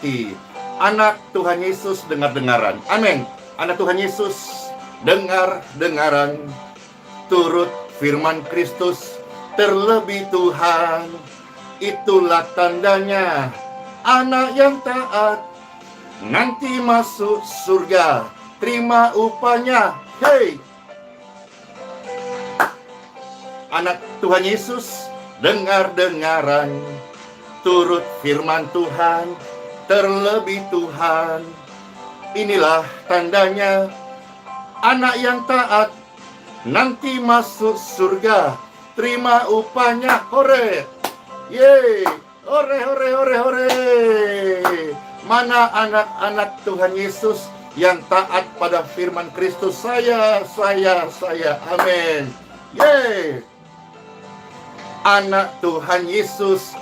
hati. Anak Tuhan Yesus dengar-dengaran. Amin. Anak Tuhan Yesus dengar-dengaran. Turut firman Kristus, terlebih Tuhan. Itulah tandanya anak yang taat nanti masuk surga, terima upahnya. Hei, anak Tuhan Yesus dengar-dengaran. Turut firman Tuhan, terlebih Tuhan. Inilah tandanya anak yang taat nanti masuk surga, terima upahnya. Hore, yeay, hore, hore, hore, hore. Mana anak-anak Tuhan Yesus yang taat pada firman Kristus? Saya. Amin. Yeay. Anak Tuhan Yesus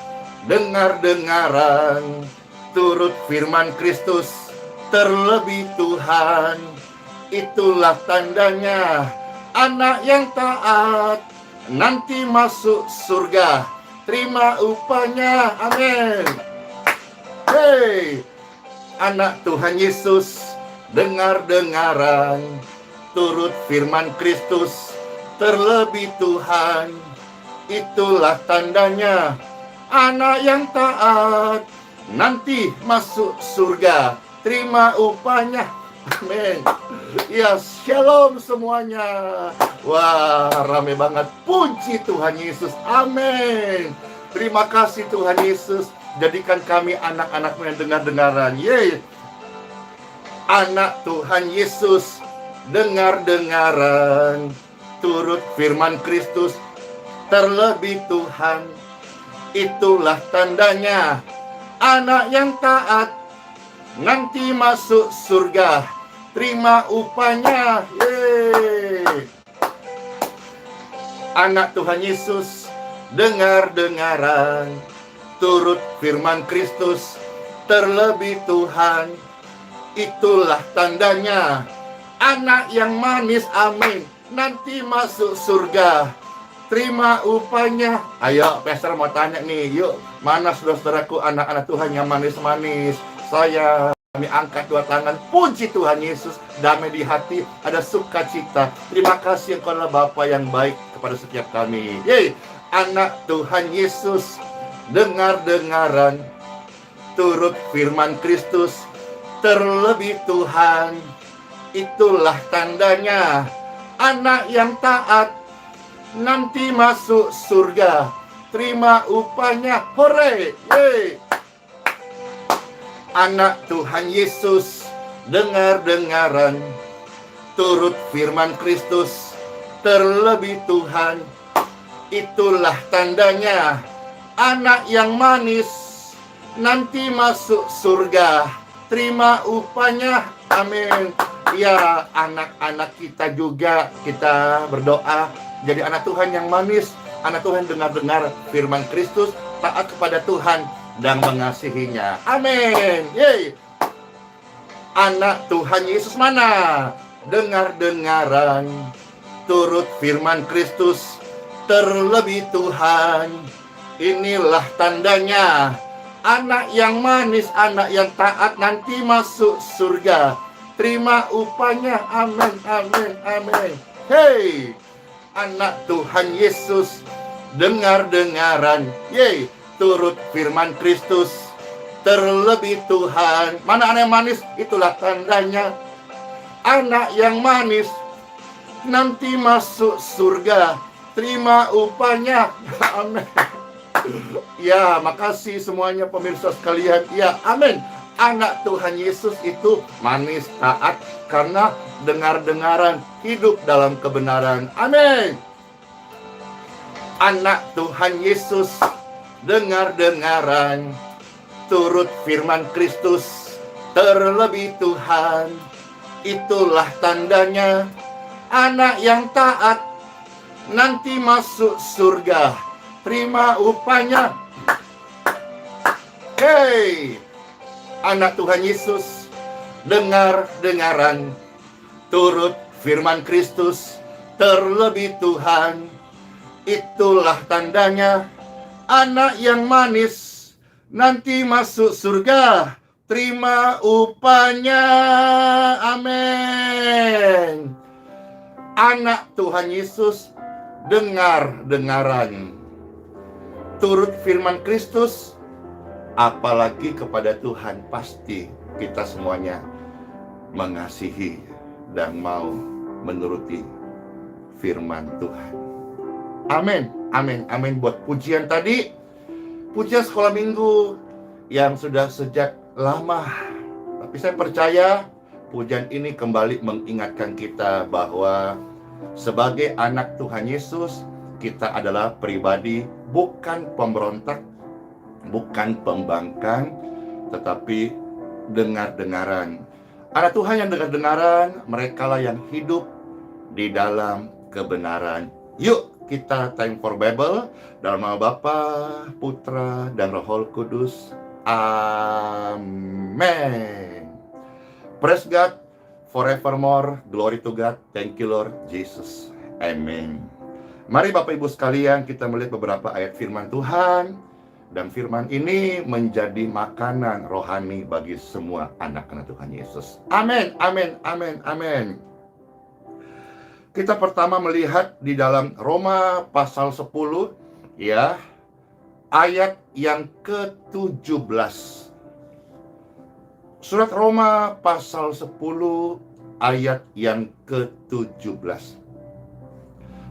dengar-dengaran. Turut firman Kristus, terlebih Tuhan. Itulah tandanya anak yang taat nanti masuk surga, terima upahnya. Amin. Hei, anak Tuhan Yesus dengar-dengaran. Turut firman Kristus, terlebih Tuhan. Itulah tandanya anak yang taat nanti masuk surga, terima upahnya. Amin. Ya, shalom semuanya. Wah, rame banget. Puji Tuhan Yesus. Amin. Terima kasih Tuhan Yesus. Jadikan kami anak-anak-Mu yang dengar-dengaran. Yeay. Anak Tuhan Yesus dengar-dengaran. Turut firman Kristus, terlebih Tuhan. Itulah tandanya anak yang taat nanti masuk surga, terima upahnya. Yeay. Anak Tuhan Yesus dengar-dengaran. Turut firman Kristus, terlebih Tuhan. Itulah tandanya anak yang manis, amin, nanti masuk surga, terima upahnya. Ayo, Pastor mau tanya nih, yuk, mana saudara-saudaraku anak-anak Tuhan yang manis-manis? Saya, kami angkat dua tangan, puji Tuhan Yesus, damai di hati, ada sukacita. Terima kasih Engkau adalah Bapa yang baik kepada setiap kami. Yeay, anak Tuhan Yesus dengar-dengaran. Turut firman Kristus, terlebih Tuhan. Itulah tandanya anak yang taat nanti masuk surga, terima upahnya. Hore, yeay. Anak Tuhan Yesus dengar-dengaran. Turut firman Kristus, terlebih Tuhan. Itulah tandanya anak yang manis nanti masuk surga, terima upahnya. Amin. Ya, anak-anak kita juga, kita berdoa jadi anak Tuhan yang manis. Anak Tuhan dengar-dengar firman Kristus, taat kepada Tuhan dan mengasihinya. Amin. Yeay. Anak Tuhan Yesus mana? Dengar-dengaran. Turut firman Kristus, terlebih Tuhan. Inilah tandanya anak yang manis, anak yang taat nanti masuk surga, terima upahnya. Amin, amin, amin. Hei, anak Tuhan Yesus dengar-dengaran. Yeay. Turut firman Kristus, terlebih Tuhan. Mana anak yang manis? Itulah tandanya anak yang manis nanti masuk surga, terima upahnya. Amin. Ya, makasih semuanya pemirsa sekalian. Ya, amin. Anak Tuhan Yesus itu manis, taat, karena dengar-dengaran, hidup dalam kebenaran. Amin. Anak Tuhan Yesus dengar-dengaran. Turut firman Kristus, terlebih Tuhan. Itulah tandanya anak yang taat nanti masuk surga, terima upahnya. Hei, anak Tuhan Yesus dengar-dengaran. Turut firman Kristus, terlebih Tuhan. Itulah tandanya anak yang manis nanti masuk surga, terima upahnya. Amin. Anak Tuhan Yesus, dengar-dengaran turut firman Kristus, apalagi kepada Tuhan, pasti kita semuanya mengasihi dan mau menuruti firman Tuhan. Amin, amin, amin. Buat pujian tadi, pujian sekolah minggu yang sudah sejak lama, tapi saya percaya pujian ini kembali mengingatkan kita bahwa sebagai anak Tuhan Yesus, kita adalah pribadi bukan pemberontak, bukan pembangkang, tetapi dengar-dengaran. Anak Tuhan yang dengar-dengaran, merekalah yang hidup di dalam kebenaran. Yuk kita time for Bible dalam nama Bapa, Putra, dan Roh Kudus. Amen. Praise God forevermore. Glory to God. Thank you Lord Jesus. Amen. Mari Bapak Ibu sekalian, kita melihat beberapa ayat firman Tuhan. Dan firman ini menjadi makanan rohani bagi semua anak-anak Tuhan Yesus. Amin, amin, amin, amin. Kita pertama melihat di dalam Roma pasal 10, ya, ayat yang ke-17. Surat Roma pasal 10 ayat yang ke-17.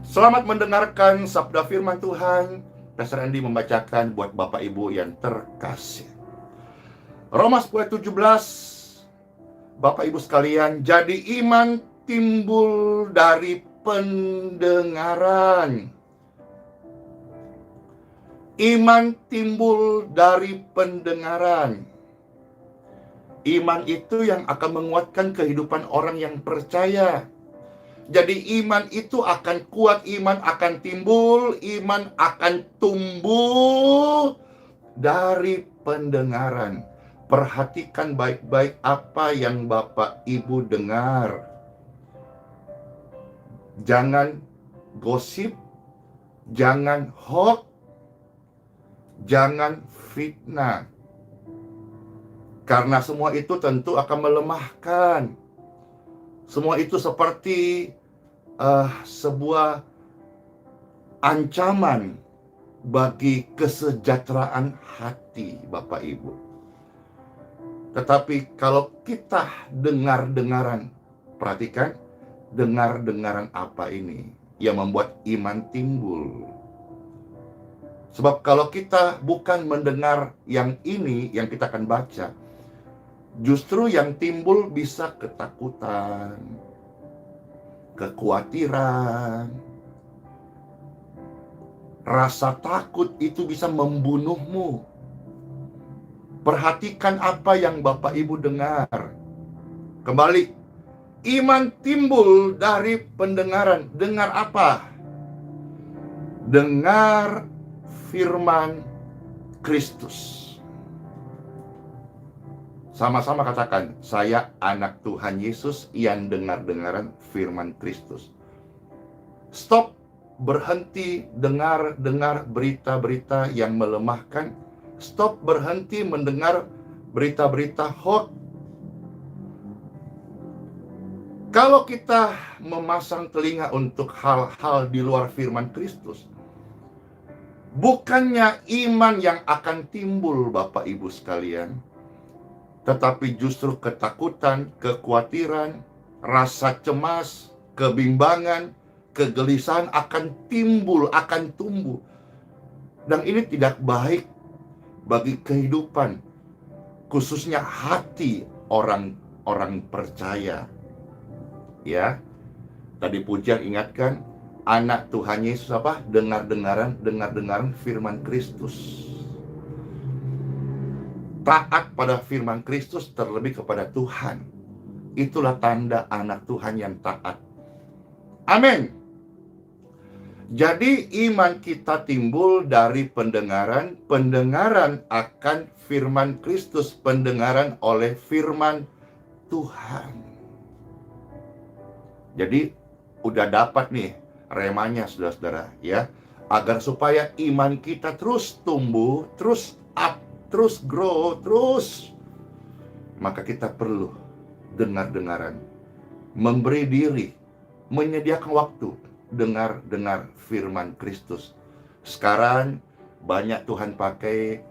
Selamat mendengarkan sabda firman Tuhan. Pastor Andi membacakan buat Bapak Ibu yang terkasih. Roma 10:17. Bapak Ibu sekalian, jadi iman timbul dari pendengaran. Iman timbul dari pendengaran. Iman itu yang akan menguatkan kehidupan orang yang percaya. Jadi iman itu akan kuat, iman akan timbul, iman akan tumbuh dari pendengaran. Perhatikan baik-baik apa yang Bapak Ibu dengar. Jangan gosip, jangan hoax, jangan fitnah. Karena semua itu tentu akan melemahkan. Semua itu seperti sebuah ancaman bagi kesejahteraan hati Bapak Ibu. Tetapi kalau kita dengar-dengaran, perhatikan, dengar-dengaran apa ini yang membuat iman timbul. Sebab kalau kita bukan mendengar yang ini yang kita akan baca, justru yang timbul bisa ketakutan, kekhawatiran, rasa takut itu bisa membunuhmu. Perhatikan apa yang Bapak Ibu dengar. Kembali, iman timbul dari pendengaran. Dengar apa? Dengar firman Kristus. Sama-sama katakan, saya anak Tuhan Yesus yang dengar-dengaran firman Kristus. Stop, berhenti dengar berita-berita yang melemahkan. Stop, berhenti mendengar berita-berita hoax. Kalau kita memasang telinga untuk hal-hal di luar firman Kristus, bukannya iman yang akan timbul Bapak Ibu sekalian, tetapi justru ketakutan, kekhawatiran, rasa cemas, kebimbangan, kegelisahan akan timbul, akan tumbuh. Dan ini tidak baik bagi kehidupan, khususnya hati orang-orang percaya. Ya, tadi pujian ingatkan, anak Tuhan Yesus apa? Dengar-dengaran firman Kristus. Taat pada firman Kristus terlebih kepada Tuhan. Itulah tanda anak Tuhan yang taat. Amin. Jadi iman kita timbul dari pendengaran. Pendengaran akan firman Kristus. Pendengaran oleh firman Tuhan. Jadi udah dapat nih remanya saudara-saudara ya. Agar supaya iman kita terus tumbuh, terus up, terus grow, terus maka kita perlu dengar-dengaran, memberi diri, menyediakan waktu, dengar firman Kristus. Sekarang banyak Tuhan pakai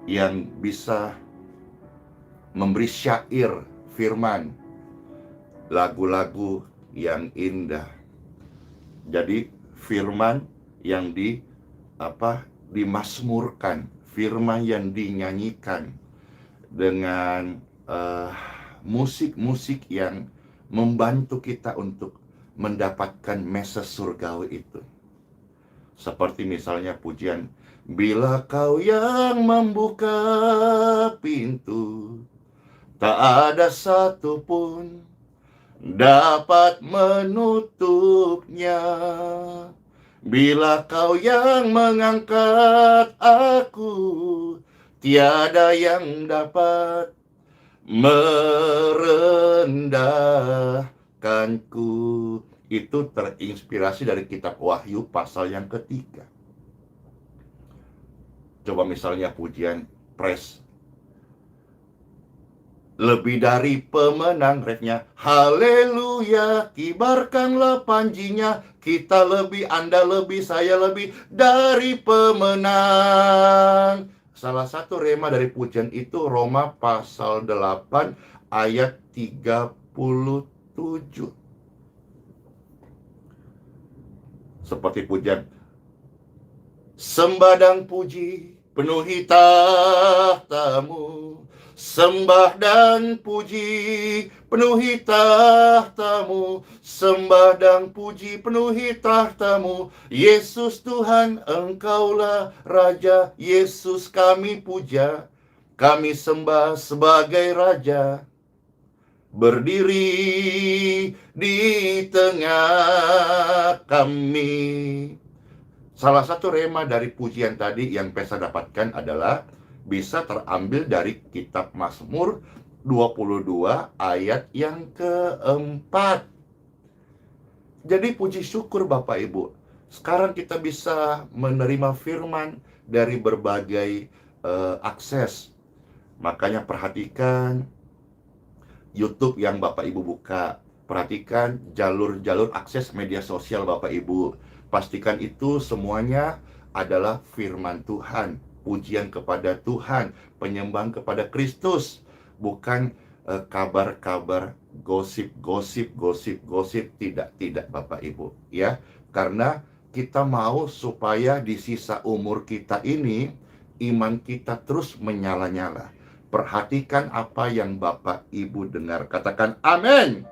yang bisa memberi syair firman, lagu-lagu yang indah. Jadi firman yang dimasmurkan, firman yang dinyanyikan dengan musik-musik yang membantu kita untuk mendapatkan message surgawi itu. Seperti misalnya pujian, bila kau yang membuka pintu, tak ada satupun dapat menutupnya. Bila kau yang mengangkat aku, tiada yang dapat merendahkanku. Itu terinspirasi dari kitab Wahyu pasal yang ketiga. Coba misalnya pujian praise, lebih dari pemenang, refnya haleluya, kibarkanlah panjinya, kita lebih, Anda lebih, saya lebih dari pemenang. Salah satu rema dari pujian itu Roma pasal 8 ayat 37. Seperti pujian, sembah dan puji penuhi tahtamu, sembah dan puji penuhi tahtamu, sembah dan puji penuhi tahtamu. Yesus Tuhan, Engkaulah Raja. Yesus kami puja, kami sembah sebagai Raja. Berdiri di tengah kami. Salah satu rema dari pujian tadi yang Pesa dapatkan adalah bisa terambil dari kitab Mazmur 22 ayat yang keempat. Jadi puji syukur Bapak Ibu, sekarang kita bisa menerima firman dari berbagai akses. Makanya perhatikan YouTube yang Bapak Ibu buka, perhatikan jalur-jalur akses media sosial Bapak Ibu. Pastikan itu semuanya adalah firman Tuhan, pujian kepada Tuhan, penyembahan kepada Kristus, bukan kabar-kabar gosip, tidak Bapak Ibu, ya. Karena kita mau supaya di sisa umur kita ini iman kita terus menyala-nyala. Perhatikan apa yang Bapak Ibu dengar. Katakan amin.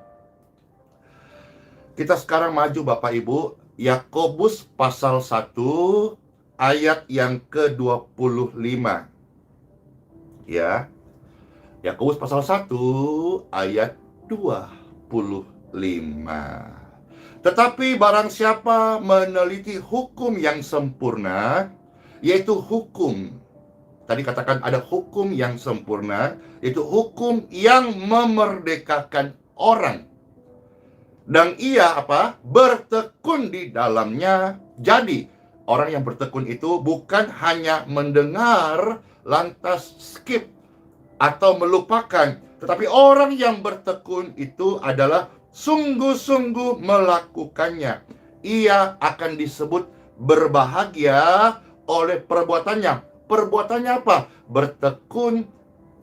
Kita sekarang maju Bapak Ibu, Yakobus pasal 1 ayat yang ke-25. Ya. Yakobus pasal 1 ayat 25. Tetapi barang siapa meneliti hukum yang sempurna, yaitu hukum, tadi katakan ada hukum yang sempurna, yaitu hukum yang memerdekakan orang, dan ia bertekun di dalamnya. Jadi orang yang bertekun itu bukan hanya mendengar lantas skip atau melupakan, tetapi orang yang bertekun itu adalah sungguh-sungguh melakukannya. Ia akan disebut berbahagia oleh perbuatannya. Perbuatannya apa? Bertekun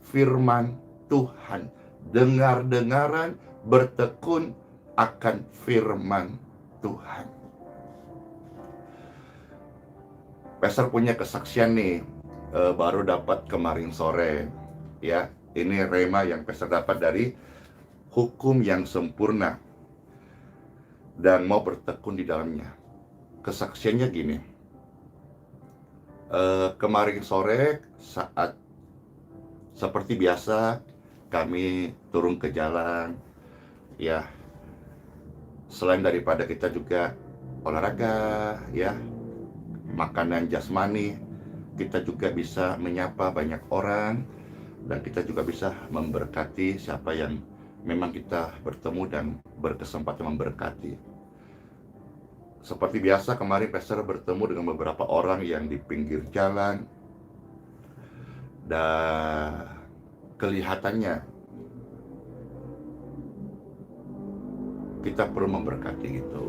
firman Tuhan. Dengar-dengaran, bertekun akan firman Tuhan. Pastor punya kesaksian nih, baru dapat kemarin sore. Ya, ini rema yang Pastor dapat dari hukum yang sempurna dan mau bertekun di dalamnya. Kesaksiannya gini. Kemarin sore saat seperti biasa kami turun ke jalan, ya, selain daripada kita juga olahraga, ya, makanan jasmani, kita juga bisa menyapa banyak orang, dan kita juga bisa memberkati siapa yang memang kita bertemu dan berkesempatan memberkati. Seperti biasa kemarin Pastor bertemu dengan beberapa orang yang di pinggir jalan, dan kelihatannya kita perlu memberkati itu,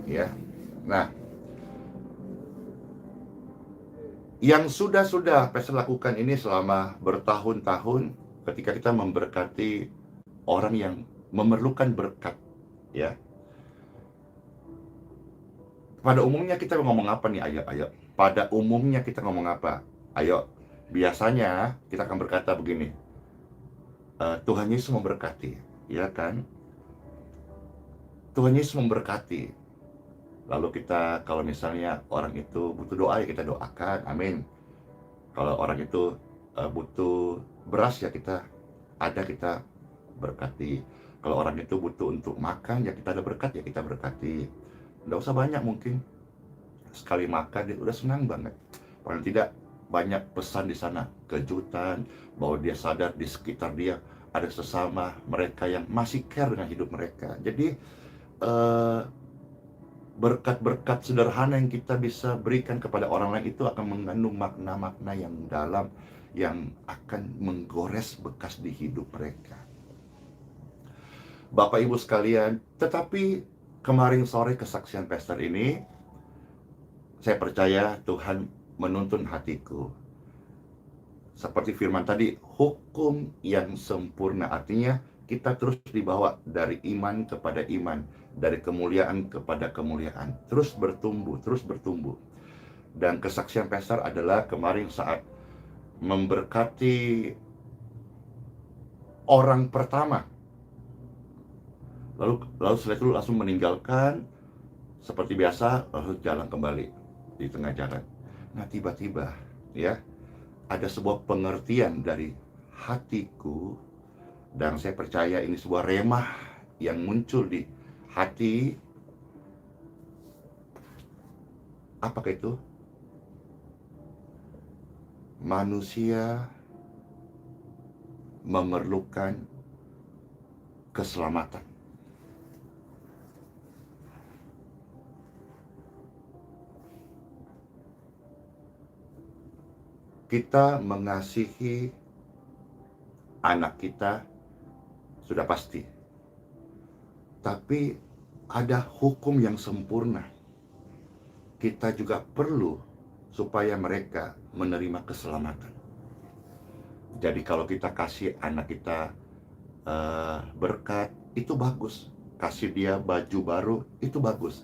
ya. Nah, yang sudah Pastor lakukan ini selama bertahun-tahun ketika kita memberkati orang yang memerlukan berkat, ya. Pada umumnya kita ngomong apa nih? Ayo. Pada umumnya kita ngomong apa? Ayo. Biasanya kita akan berkata begini, Tuhan Yesus memberkati, ya kan? Tuhan Yesus memberkati. Lalu kita, kalau misalnya orang itu butuh doa, ya kita doakan, amin. Kalau orang itu butuh beras, ya kita berkati. Kalau orang itu butuh untuk makan, ya kita ada berkat, ya kita berkati. Nggak usah banyak, mungkin sekali makan dia udah senang banget. Paling tidak banyak pesan di sana, kejutan, bahwa dia sadar di sekitar dia ada sesama mereka yang masih care dengan hidup mereka. Jadi berkat-berkat sederhana yang kita bisa berikan kepada orang lain itu akan mengandung makna-makna yang dalam, yang akan menggores bekas di hidup mereka. Bapak Ibu sekalian, tetapi kemarin sore kesaksian pastor ini, saya percaya Tuhan menuntun hatiku. Seperti firman tadi, hukum yang sempurna, artinya kita terus dibawa dari iman kepada iman, dari kemuliaan kepada kemuliaan, terus bertumbuh. Dan kesaksian pastor adalah kemarin saat memberkati orang pertama, lalu setelah itu langsung meninggalkan seperti biasa, lalu jalan kembali di tengah jalan. Nah, tiba-tiba ya ada sebuah pengertian dari hatiku, dan saya percaya ini sebuah remah yang muncul di hati. Apakah itu? Manusia memerlukan keselamatan. Kita mengasihi anak kita sudah pasti, tapi ada hukum yang sempurna. Kita juga perlu supaya mereka menerima keselamatan. Jadi kalau kita kasih anak kita berkat, itu bagus. Kasih dia baju baru, itu bagus.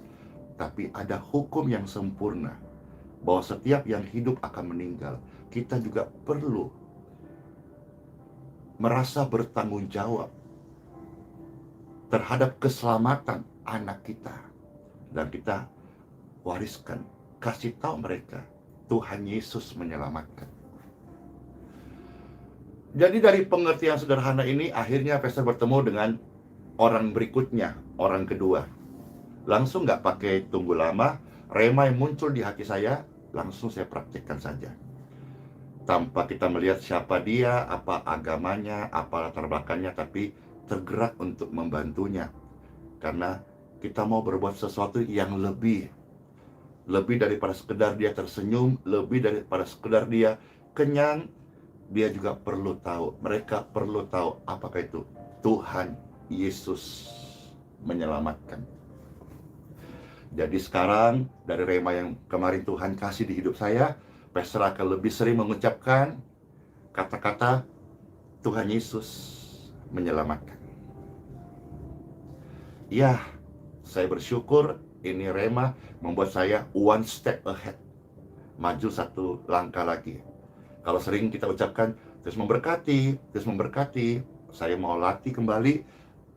Tapi ada hukum yang sempurna, bahwa setiap yang hidup akan meninggal. Kita juga perlu merasa bertanggung jawab terhadap keselamatan anak kita. Dan kita wariskan, kasih tahu mereka, Tuhan Yesus menyelamatkan. Jadi dari pengertian sederhana ini, akhirnya pastor bertemu dengan orang berikutnya, orang kedua. Langsung nggak pakai tunggu lama, rema yang muncul di hati saya, langsung saya praktikkan saja. Tanpa kita melihat siapa dia, apa agamanya, apa latar belakangnya, tapi tergerak untuk membantunya. Karena kita mau berbuat sesuatu yang lebih daripada sekedar dia tersenyum, lebih daripada sekedar dia kenyang. Dia juga perlu tahu, mereka perlu tahu apakah itu Tuhan Yesus menyelamatkan. Jadi sekarang dari rema yang kemarin Tuhan kasih di hidup saya, pastor akan lebih sering mengucapkan kata-kata Tuhan Yesus menyelamatkan. Ya, saya bersyukur ini rema membuat saya one step ahead, maju satu langkah lagi. Kalau sering kita ucapkan terus memberkati, saya mau latih kembali.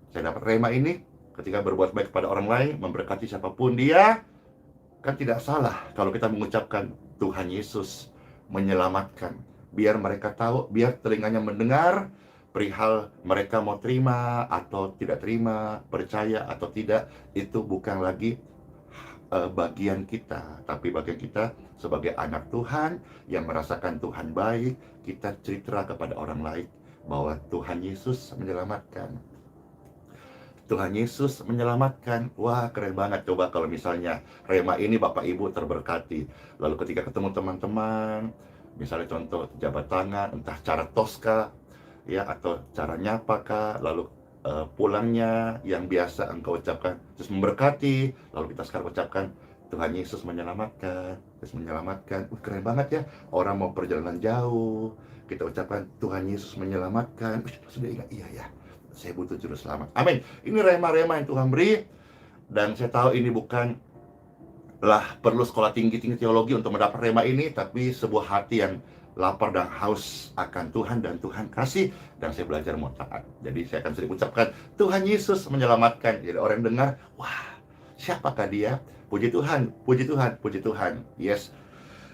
Saya dapat rema ini ketika berbuat baik kepada orang lain, memberkati siapapun dia. Kan tidak salah kalau kita mengucapkan Tuhan Yesus menyelamatkan. Biar mereka tahu, biar telinganya mendengar perihal mereka mau terima atau tidak terima, percaya atau tidak, itu bukan lagi bagian kita, tapi bagian kita sebagai anak Tuhan yang merasakan Tuhan baik. Kita cerita kepada orang lain bahwa Tuhan Yesus menyelamatkan. Tuhan Yesus menyelamatkan. Wah, keren banget. Coba kalau misalnya rema ini Bapak Ibu terberkati, lalu ketika ketemu teman-teman, misalnya contoh jabat tangan, entah cara Tosca, ya, atau caranya apakah, lalu pulangnya yang biasa engkau ucapkan, terus memberkati, lalu kita sekarang ucapkan, Tuhan Yesus menyelamatkan, Yesus menyelamatkan. Keren banget ya, orang mau perjalanan jauh, kita ucapkan Tuhan Yesus menyelamatkan. Sudah ingat, iya ya, saya butuh juru selamat. Amin. Ini rema-rema yang Tuhan beri, dan saya tahu ini bukan perlu sekolah tinggi-tinggi teologi untuk mendapat rema ini, tapi sebuah hati yang lapar dan haus akan Tuhan, dan Tuhan kasih, dan saya belajar mau taat. Jadi saya akan sering ucapkan Tuhan Yesus menyelamatkan. Jadi orang dengar, wah, siapakah dia? Puji Tuhan, puji Tuhan, puji Tuhan. Yes,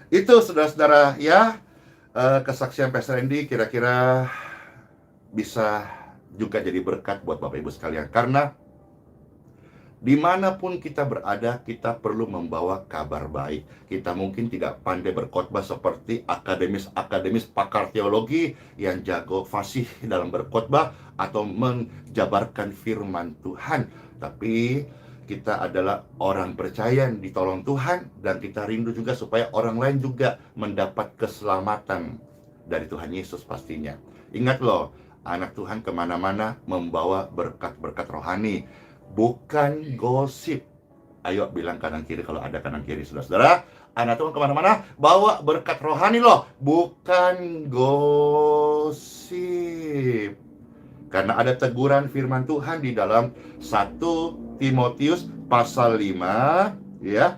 itu saudara-saudara ya, kesaksian Pastor Randy kira-kira bisa juga jadi berkat buat Bapak Ibu sekalian. Karena dimanapun kita berada, kita perlu membawa kabar baik. Kita mungkin tidak pandai berkhotbah seperti akademis pakar teologi yang jago fasih dalam berkhotbah atau menjabarkan firman Tuhan. Tapi kita adalah orang percaya yang ditolong Tuhan, dan kita rindu juga supaya orang lain juga mendapat keselamatan dari Tuhan Yesus pastinya. Ingat loh, anak Tuhan kemana-mana membawa berkat-berkat rohani, bukan gosip. Ayo bilang kanan kiri kalau ada kanan kiri, saudara-saudara. Anak Tuhan kemana-mana bawa berkat rohani loh, bukan gosip. Karena ada teguran firman Tuhan di dalam 1 Timotius pasal 5 ya,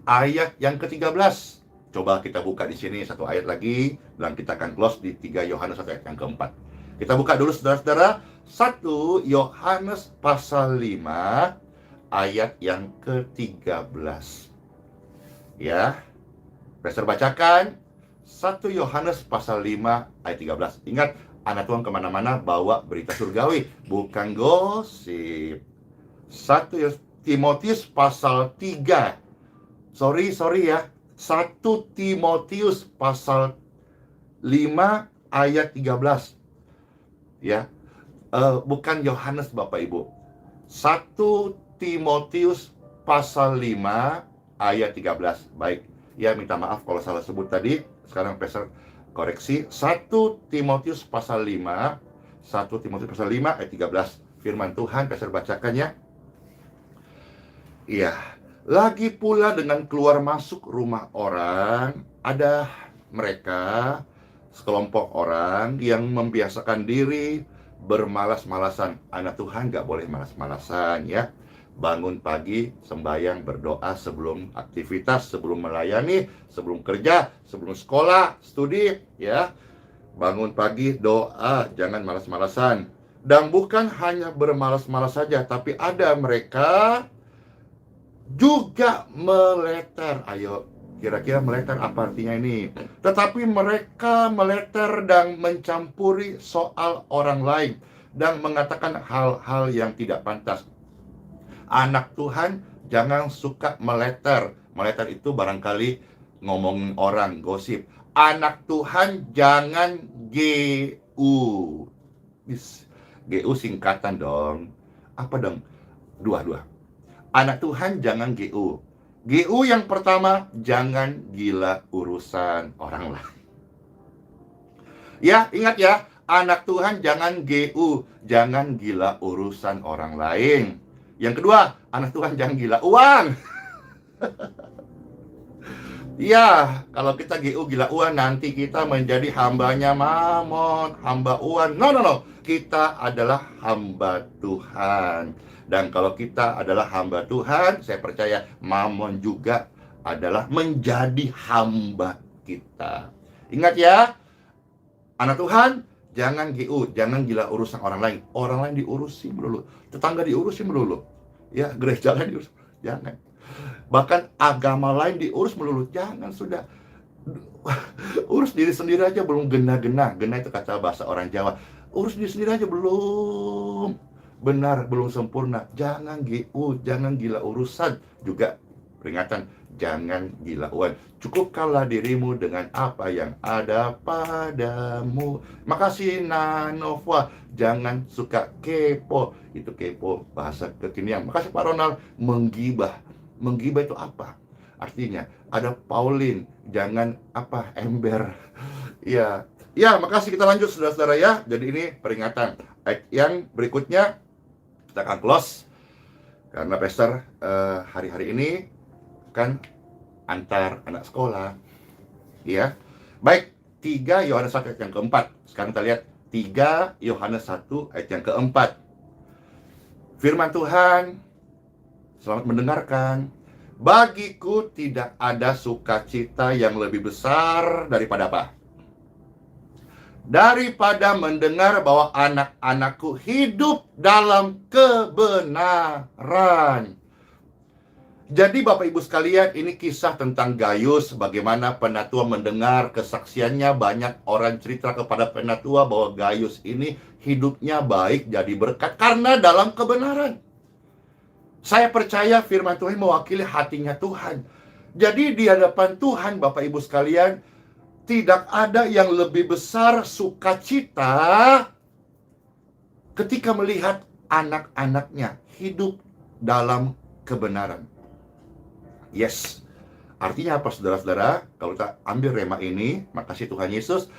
ayat yang ke-13. Coba kita buka di sini satu ayat lagi, dan kita akan close di 3 Yohanes ayat yang ke-4. Kita buka dulu saudara-saudara, 1 Yohanes pasal 5 ayat yang ke-13. Ya, Pastor bacakan 1 Yohanes pasal 5 ayat 13. Ingat, anak Tuhan kemana-mana bawa berita surgawi, bukan gosip. 1 Timotius pasal 3. Sorry ya, 1 Timotius pasal 5 ayat 13. Ya, bukan Yohanes Bapak Ibu. 1 Timotius pasal 5 ayat 13. Baik, ya minta maaf kalau salah sebut tadi. Sekarang Pastor koreksi. 1 Timotius pasal 5 ayat 13. Firman Tuhan Pastor bacakan ya. Iya, lagi pula dengan keluar masuk rumah orang, ada mereka sekelompok orang yang membiasakan diri bermalas-malasan. Anak Tuhan gak boleh malas-malasan ya. Bangun pagi, sembahyang, berdoa sebelum aktivitas, sebelum melayani, sebelum kerja, sebelum sekolah, studi ya. Bangun pagi, doa, jangan malas-malasan. Dan bukan hanya bermalas-malas saja, tapi ada mereka juga meleter. Ayo, kira-kira meleter apa artinya ini? Tetapi mereka meleter dan mencampuri soal orang lain dan mengatakan hal-hal yang tidak pantas. Anak Tuhan jangan suka meleter. Meleter itu barangkali ngomongin orang, gosip. Anak Tuhan jangan GU. GU singkatan dong. Apa dong? Dua. Anak Tuhan jangan GU. GU yang pertama, jangan gila urusan orang lain. Ya, ingat ya, anak Tuhan jangan GU, jangan gila urusan orang lain. Yang kedua, anak Tuhan jangan gila uang. Ya, kalau kita GU gila uang, nanti kita menjadi hambanya Mamon, hamba uang. No. Kita adalah hamba Tuhan. Dan kalau kita adalah hamba Tuhan, saya percaya Mamon juga adalah menjadi hamba kita. Ingat ya, anak Tuhan, jangan GU, jangan gila urusan orang lain. Orang lain diurusi melulu, tetangga diurusi melulu, ya, gereja lain diurus, jangan. Bahkan agama lain diurus melulu, jangan. Sudah, urus diri sendiri aja belum gena-gena. Gena itu kata bahasa orang Jawa. Urus diri sendiri aja belum benar, belum sempurna. Jangan GU, jangan gila urusan. Juga peringatan, jangan gila uang. Cukupkanlah dirimu dengan apa yang ada padamu. Makasih Nanova. Jangan suka kepo. Itu kepo bahasa kekinian. Makasih Pak Ronald. Menggibah. Menggibah itu apa? Artinya ada Pauline, jangan ember. Ya, Ya, makasih, kita lanjut saudara-saudara ya. Jadi ini peringatan. Ayat yang berikutnya kita akan close karena Pastor hari-hari ini kan antar anak sekolah. Ya. Baik, 3 Yohanes 1 ayat yang keempat. Sekarang kita lihat 3 Yohanes 1 ayat yang keempat. Firman Tuhan, selamat mendengarkan. Bagiku tidak ada sukacita yang lebih besar daripada apa? Daripada mendengar bahwa anak-anakku hidup dalam kebenaran. Jadi Bapak Ibu sekalian, ini kisah tentang Gayus, bagaimana penatua mendengar kesaksiannya. Banyak orang cerita kepada penatua bahwa Gayus ini hidupnya baik, jadi berkat karena dalam kebenaran. Saya percaya firman Tuhan mewakili hatinya Tuhan. Jadi di hadapan Tuhan Bapak Ibu sekalian, tidak ada yang lebih besar sukacita ketika melihat anak-anaknya hidup dalam kebenaran. Yes. Artinya apa saudara-saudara? Kalau kita ambil rema ini, makasih Tuhan Yesus,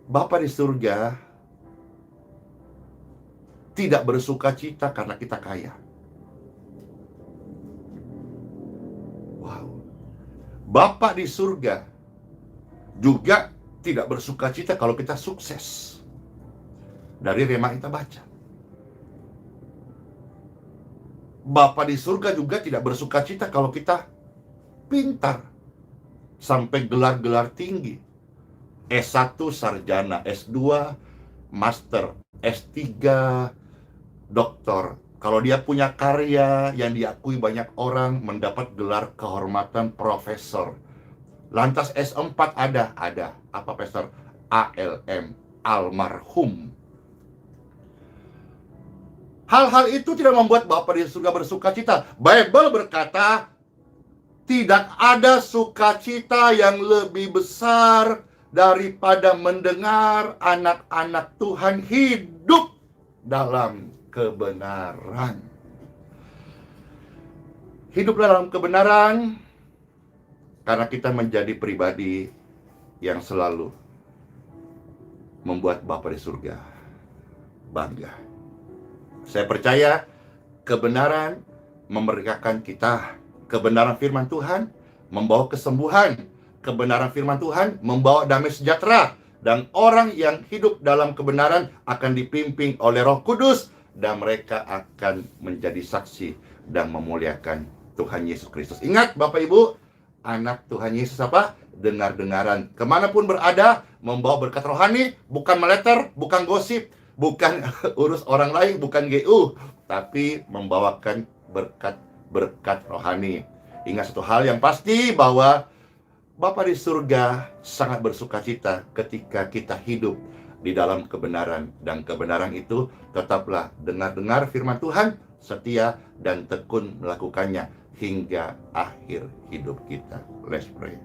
Bapa di surga tidak bersukacita karena kita kaya. Wow. Bapa di surga juga tidak bersukacita kalau kita sukses. Dari rema kita baca. Bapa di surga juga tidak bersukacita kalau kita pintar sampai gelar-gelar tinggi. S1 sarjana, S2 master, S3 doktor. Kalau dia punya karya yang diakui banyak orang, mendapat gelar kehormatan profesor. Lantas S4 ada. Apa Pastor? ALM, almarhum. Hal-hal itu tidak membuat Bapa di surga bersukacita. Bible berkata, tidak ada sukacita yang lebih besar daripada mendengar anak-anak Tuhan hidup dalam kebenaran. Hidup dalam kebenaran karena kita menjadi pribadi yang selalu membuat Bapa di surga bangga. Saya percaya kebenaran memerdekakan kita. Kebenaran firman Tuhan membawa kesembuhan. Kebenaran firman Tuhan membawa damai sejahtera. Dan orang yang hidup dalam kebenaran akan dipimpin oleh Roh Kudus. Dan mereka akan menjadi saksi dan memuliakan Tuhan Yesus Kristus. Ingat Bapak Ibu, anak Tuhan Yesus apa? Dengar-dengaran. Kemanapun berada, membawa berkat rohani. Bukan meleter, bukan gosip, bukan urus orang lain, bukan GU. Tapi membawakan berkat rohani. Ingat satu hal yang pasti, bahwa Bapa di surga sangat bersukacita ketika kita hidup di dalam kebenaran. Dan kebenaran itu tetaplah dengar-dengar firman Tuhan, setia dan tekun melakukannya hingga akhir hidup kita. Let's pray.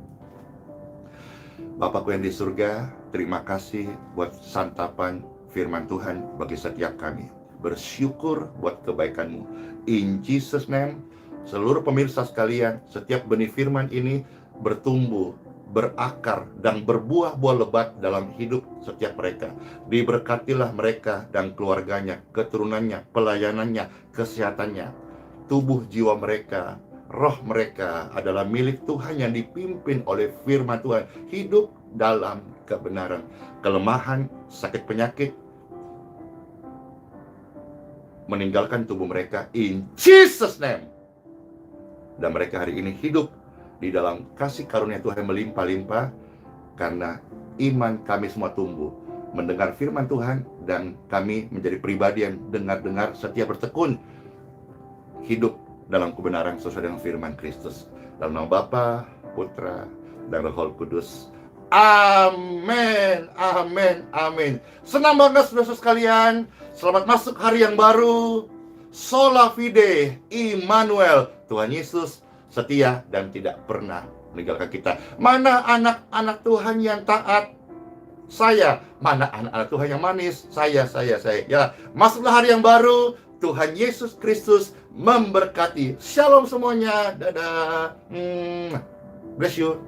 Bapakku yang di surga, terima kasih buat santapan firman Tuhan bagi setiap kami. Bersyukur buat kebaikan-Mu. In Jesus' name, seluruh pemirsa sekalian, setiap benih firman ini bertumbuh, berakar, dan berbuah-buah lebat dalam hidup setiap mereka. Diberkatilah mereka dan keluarganya, keturunannya, pelayanannya, kesehatannya. Tubuh jiwa mereka, roh mereka adalah milik Tuhan yang dipimpin oleh firman Tuhan. Hidup dalam kebenaran. Kelemahan, sakit penyakit meninggalkan tubuh mereka in Jesus' name. Dan mereka hari ini hidup di dalam kasih karunia Tuhan melimpah-limpah, karena iman kami semua tumbuh mendengar firman Tuhan, dan kami menjadi pribadi yang dengar-dengar, setia bertekun hidup dalam kebenaran sesuai dengan firman Kristus. Dalam nama Bapa, Putra, dan Roh Kudus. Amin, amin, amin. Senang banget saudara sekalian. Selamat masuk hari yang baru. Sola fide, Immanuel. Tuhan Yesus setia dan tidak pernah meninggalkan kita. Mana anak-anak Tuhan yang taat? Saya. Mana anak-anak Tuhan yang manis? Saya. Ya, masuklah hari yang baru. Tuhan Yesus Kristus memberkati. Shalom semuanya. Dadah. Bless you.